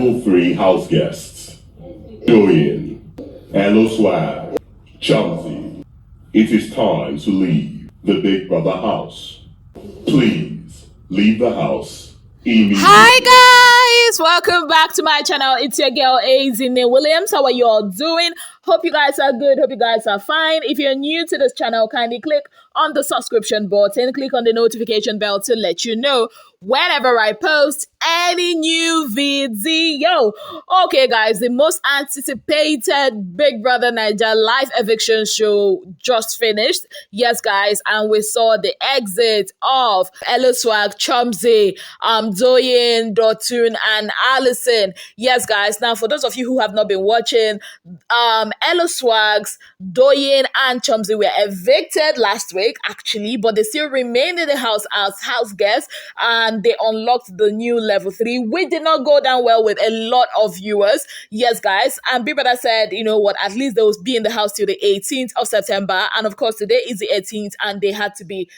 level 3 house guests. Julian, Hello Swag, Chumsy. It is time to leave the Big Brother house. Please leave the house immediately. Hi guys, welcome back to my channel. It's your girl Azine Williams. How are you all doing? Hope you guys are good. Hope you guys are fine. If you're new to this channel, kindly click on the subscription button, click on the notification bell to let you know whenever I post any new video. Okay guys, the most anticipated Big Bbnaija live eviction show just finished. Yes guys, and we saw the exit of Hello Swag, Chumsy, Doyin, Dotun, and Allison. Yes guys, now for those of you who have not been watching, Hello Swags, Doyin, and Chumsy were evicted last week actually, but they still remained in the house as house guests, and they unlocked the new level 3, which did not go down well with a lot of viewers. Yes guys, and Big Brother said, you know what, at least they will be in the house till the 18th of September, and of course today is the 18th, and they had to be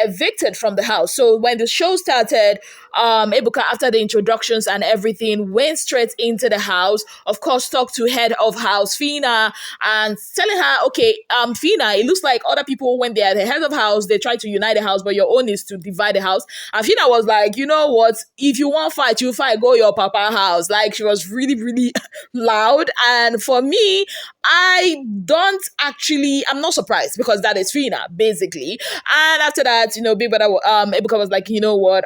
evicted from the house. So when the show started, Ebuka, after the introductions and everything, went straight into the house. Of course, talked to head of house Fina and telling her, okay, Fina, it looks like other people, when they are the head of house, they try to unite the house, but your own is to divide the house. And Fina was like, you know what, if you want fight, you fight, go your papa house. Like, she was really, really loud. And for me, I'm not surprised, because that is Fina, basically. And after that, you know, Big Brother, Ebuka was like, you know what,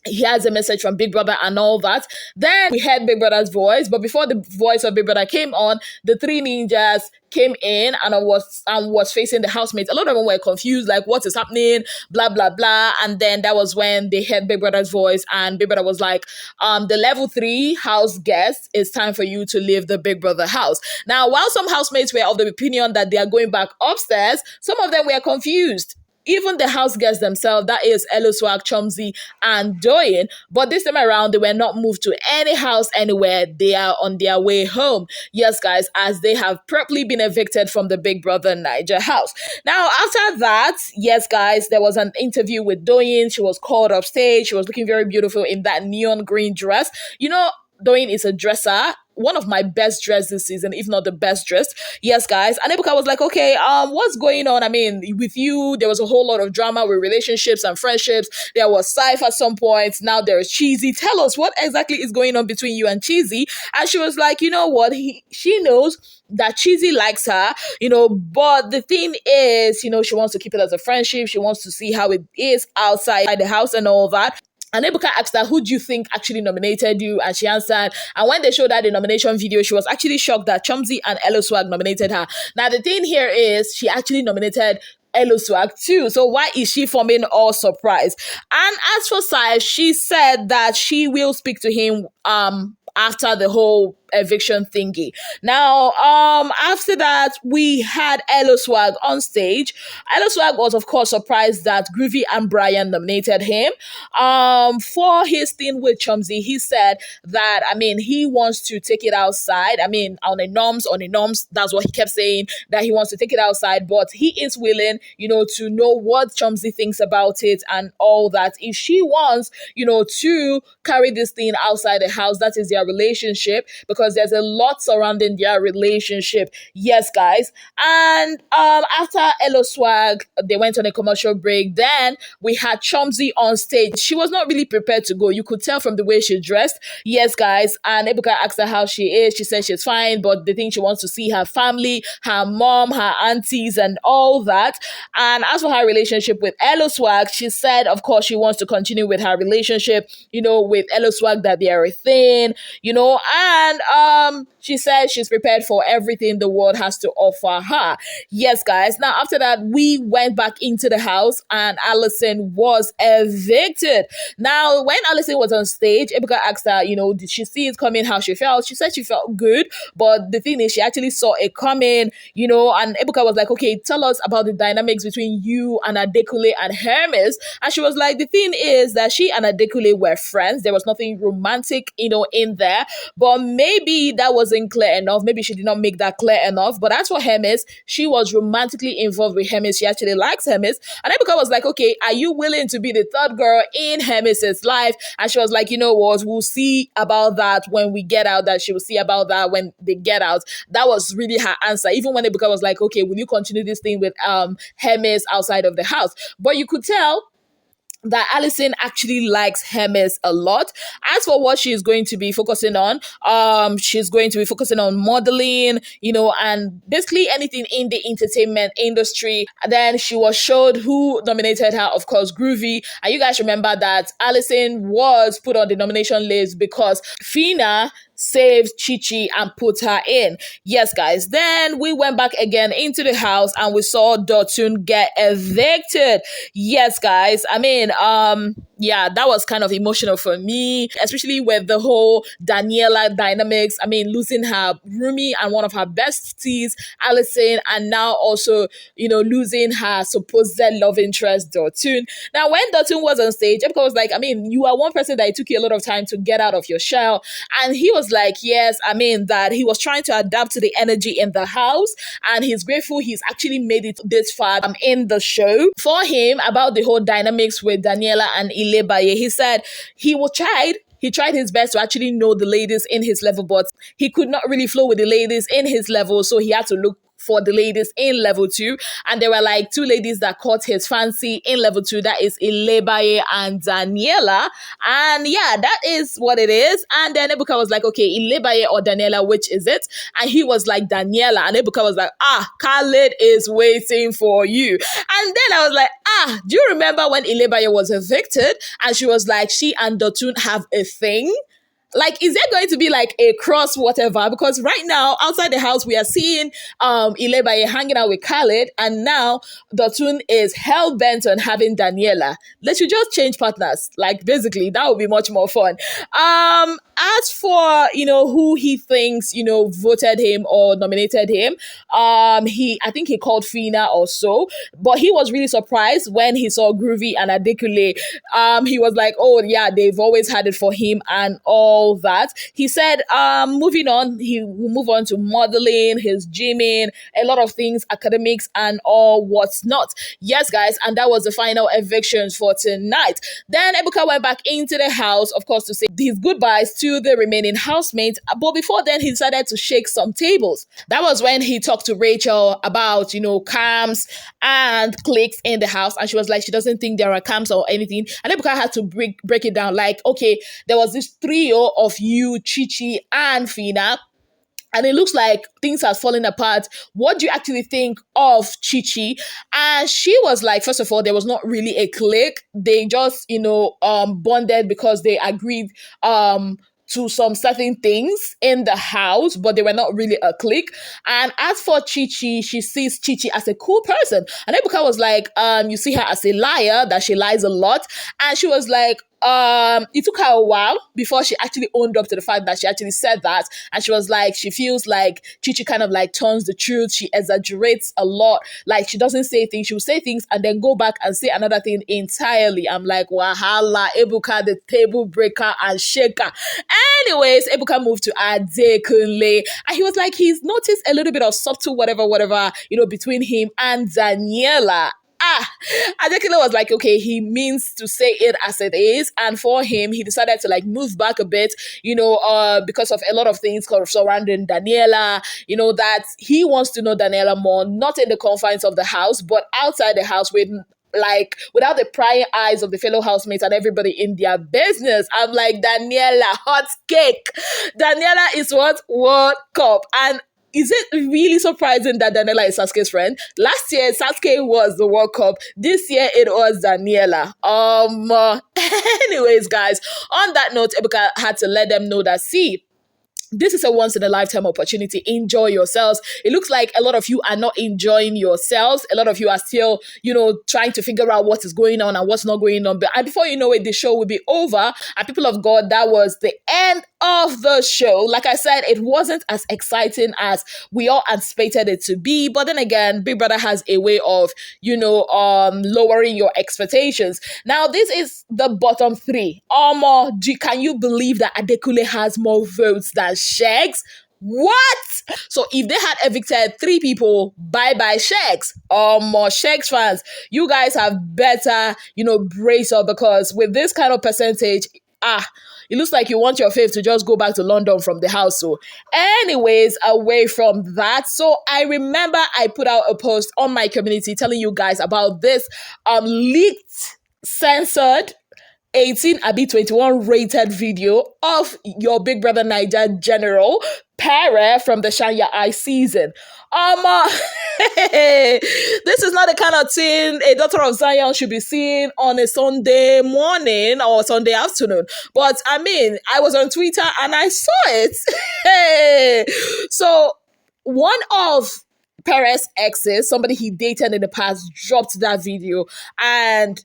he has a message from Big Brother and all that. Then we heard Big Brother's voice, but before the voice of Big Brother came on, the three ninjas came in and was facing the housemates. A lot of them were confused, like, what is happening, blah blah blah. And then that was when they heard Big Brother's voice, and Big Brother was like, the level 3 house guests, it's time for you to leave the Big Brother house. Now, while some housemates were of the opinion that they are going back upstairs, some of them were confused. Even the house guests themselves, that is Hello Swag, Chumsy, and Doyin. But this time around, they were not moved to any house anywhere. They are on their way home. Yes, guys, as they have properly been evicted from the Big Bbnaija house. Now, after that, yes, guys, there was an interview with Doyin. She was called upstage. She was looking very beautiful in that neon green dress. You know, Doyin is a dresser. One of my best dressed this season, if not the best dressed. Yes, guys. And Ebuka was like, okay, what's going on? I mean, with you, there was a whole lot of drama with relationships and friendships. There was Saif at some point. Now there is Chichi. Tell us what exactly is going on between you and Chichi. And she was like, you know what? She knows that Chichi likes her, you know, but the thing is, you know, she wants to keep it as a friendship. She wants to see how it is outside the house and all that. And Ebuka asked her, who do you think actually nominated you? And she answered. And when they showed her the nomination video, she was actually shocked that Chumsy and Hello Swag nominated her. Now, the thing here is she actually nominated Hello Swag too. So why is she forming all surprise? And as for Sai, she said that she will speak to him after the whole eviction thingy. Now, after that, we had Hello Swag on stage. Hello Swag was, of course, surprised that Groovy and Brian nominated him. For his thing with Chumsy, he said that, I mean, he wants to take it outside. I mean, on the norms, that's what he kept saying, that he wants to take it outside, but he is willing, you know, to know what Chumsy thinks about it and all that. If she wants, you know, to carry this thing outside the house, that is their relationship, because there's a lot surrounding their relationship. Yes, guys. And after Hello Swag, they went on a commercial break. Then we had Chumsy on stage. She was not really prepared to go. You could tell from the way she dressed. Yes, guys. And Ebuka asked her how she is. She said she's fine, but the thing, she wants to see her family, her mom, her aunties, and all that. And as for her relationship with Hello Swag, she said, of course, she wants to continue with her relationship, you know, with Hello Swag, that they are a thing, you know, and she said she's prepared for everything the world has to offer her. Yes, guys. Now, after that, we went back into the house and Allison was evicted. Now, when Allison was on stage, Ebuka asked her, you know, did she see it coming, how she felt? She said she felt good, but the thing is, she actually saw it coming, you know, and Ebuka was like, okay, tell us about the dynamics between you and Adekule and Hermes. And she was like, the thing is that she and Adekule were friends. There was nothing romantic, you know, in there, but maybe maybe that wasn't clear enough. Maybe she did not make that clear enough. But as for Hermes, she was romantically involved with Hermes. She actually likes Hermes. And Ebuka was like, okay, are you willing to be the third girl in Hermes's life? And she was like, you know what, we'll see about that when we get out, that she will see about that when they get out. That was really her answer. Even when Ebuka was like, okay, will you continue this thing with Hermes outside of the house? But you could tell that Allison actually likes Hermes a lot. As for what she's going to be focusing on, she's going to be focusing on modeling, and basically anything in the entertainment industry. Then she was showed who nominated her, of course, Groovy. And you guys remember that Allison was put on the nomination list because Fina saved Chichi and put her in. Yes, guys. Then we went back again into the house and we saw Dotun get evicted. Yes, guys. I mean, yeah, that was kind of emotional for me, especially with the whole Daniela dynamics. I mean, losing her roomie and one of her besties, Allison, and now also, losing her supposed love interest, Dotun. Now, when Dotun was on stage, Ebuka was like, I mean, you are one person that it took you a lot of time to get out of your shell. And he was like, yes, I mean, that he was trying to adapt to the energy in the house, and he's grateful he's actually made it this far in the show. For him, about the whole dynamics with Daniela and Ilebaye, he said he tried his best to actually know the ladies in his level, but he could not really flow with the ladies in his level, so he had to look for the ladies in level 2, and there were like 2 ladies that caught his fancy in level 2. That is Ilebaye and Daniela, and yeah, that is what it is. And then Ebuka was like, okay, Ilebaye or Daniela, which is it? And he was like, Daniela, and Ebuka was like, Khaled is waiting for you. And then I was like, do you remember when Ilebaye was evicted and she was like, she and Dotun have a thing? Like, is there going to be like a cross whatever? Because right now, outside the house, we are seeing Ilebaye hanging out with Khaled, and now Dotun is hell-bent on having Daniela. Let's just change partners. Like, basically, that would be much more fun. As for, who he thinks, voted him or nominated him, I think he called Fina or so, but he was really surprised when he saw Groovy and Adekule. He was like, oh yeah, they've always had it for him and all that. He said, moving on, he will move on to modeling, his gymming, a lot of things, academics and all what's not. Yes, guys, and that was the final evictions for tonight. Then Ebuka went back into the house, of course, to say his goodbyes to the remaining housemates. But before then, he decided to shake some tables. That was when he talked to Rachael about, cams and cliques in the house. And she was like, she doesn't think there are cams or anything. And Ebuka had to break it down. Like, okay, there was this trio of you, Chichi, and Fina. And it looks like things are falling apart. What do you actually think of Chichi? And she was like, first of all, there was not really a clique. They just, bonded because they agreed to some certain things in the house, but they were not really a clique. And as for Chichi, she sees Chichi as a cool person. And Ebuka was like, you see her as a liar, that she lies a lot. And she was like, it took her a while before she actually owned up to the fact that she actually said that. And she was like, she feels like Chichi kind of like turns the truth. She exaggerates a lot. Like, she doesn't say things. She will say things and then go back and say another thing entirely. I'm like, wahala, Ebuka, the table breaker and shaker. Anyways, Ebuka moved to Adekunle, and he was like, he's noticed a little bit of subtle whatever, between him and Daniela. Adekunle was like, okay, he means to say it as it is. And for him, he decided to like move back a bit, because of a lot of things surrounding Daniela, that he wants to know Daniela more, not in the confines of the house, but outside the house without the prying eyes of the fellow housemates and everybody in their business. I'm like, Daniela, hot cake. Daniela is what? World Cup. And is it really surprising that Daniela is Sasuke's friend? Last year, Sasuke was the World Cup. This year, it was Daniela. Anyways, guys, on that note, Ebuka had to let them know that, see, this is a once-in-a-lifetime opportunity. Enjoy yourselves. It looks like a lot of you are not enjoying yourselves. A lot of you are still, trying to figure out what is going on and what's not going on. And before you know it, the show will be over. And people of God, that was the end of the show. Like I said, it wasn't as exciting as we all anticipated it to be. But then again, Big Brother has a way of, lowering your expectations. Now, this is the bottom three. Can you believe that Adekule has more votes than Shegs? What? So if they had evicted 3 people, bye-bye Shegs. More Shegs fans, you guys have better, brace up, because with this kind of percentage, it looks like you want your fave to just go back to London from the house. So anyways, away from that. So I remember I put out a post on my community telling you guys about this leaked, censored, 18-21 rated video of your Big Brother Naija general, Pere'S, from the Shanya Eye season. This is not the kind of thing a daughter of Zion should be seeing on a Sunday morning or Sunday afternoon. But I mean, I was on Twitter and I saw it. So one of Pere'S' exes, somebody he dated in the past, dropped that video, and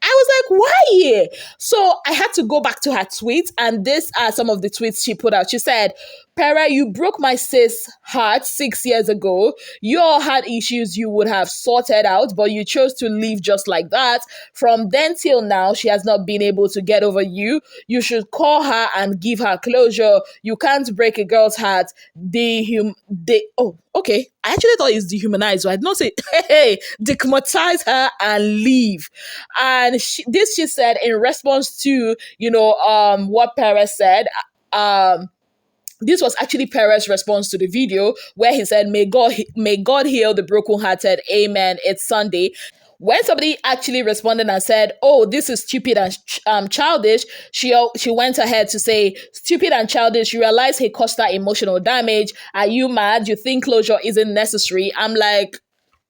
I was like, why? So I had to go back to her tweets, and these are some of the tweets she put out. She said, Pere'S, you broke my sis' heart 6 years ago. You all had issues you would have sorted out, but you chose to leave just like that. From then till now, she has not been able to get over you. You should call her and give her closure. You can't break a girl's heart. Okay. I actually thought it's dehumanize. So I did not say, stigmatize her and leave. And she said in response to, what Pere'S said. This was actually Pere'S' response to the video, where he said, may God heal the brokenhearted. Amen. It's Sunday. When somebody actually responded and said, oh, this is stupid and childish, she went ahead to say, stupid and childish, you realize he caused her emotional damage. Are you mad? You think closure isn't necessary? I'm like,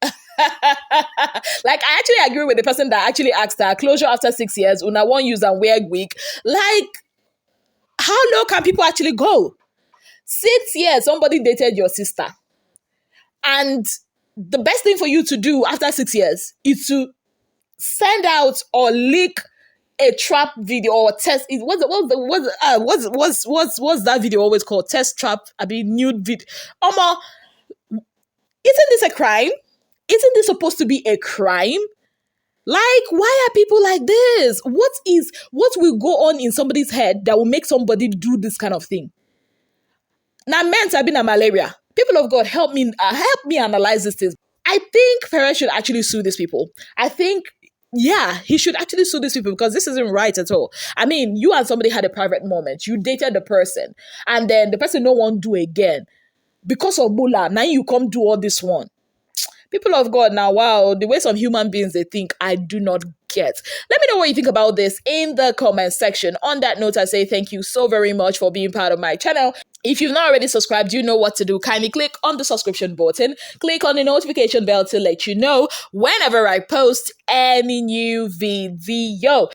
like, I actually agree with the person that actually asked her, closure after 6 years, una won't use and wear wig. Like, how low can people actually go? 6 years, somebody dated your sister. And the best thing for you to do after 6 years is to send out or leak a trap video or test. What's that video always called? Test trap, nude video. Isn't this a crime? Isn't this supposed to be a crime? Like, why are people like this? What will go on in somebody's head that will make somebody do this kind of thing? Now, men have been a malaria. People of God, help me analyze this thing. I think Pere'S should actually sue these people. I think, he should actually sue these people, because this isn't right at all. I mean, you and somebody had a private moment. You dated the person, and then the person no one do again. Because of Bula, now you come do all this one. People of God, now, wow, the way some human beings they think, I do not get. Let me know what you think about this in the comment section. On that note, I say thank you so very much for being part of my channel. If you've not already subscribed, you know what to do. Kindly click on the subscription button. Click on the notification bell to let you know whenever I post any new video.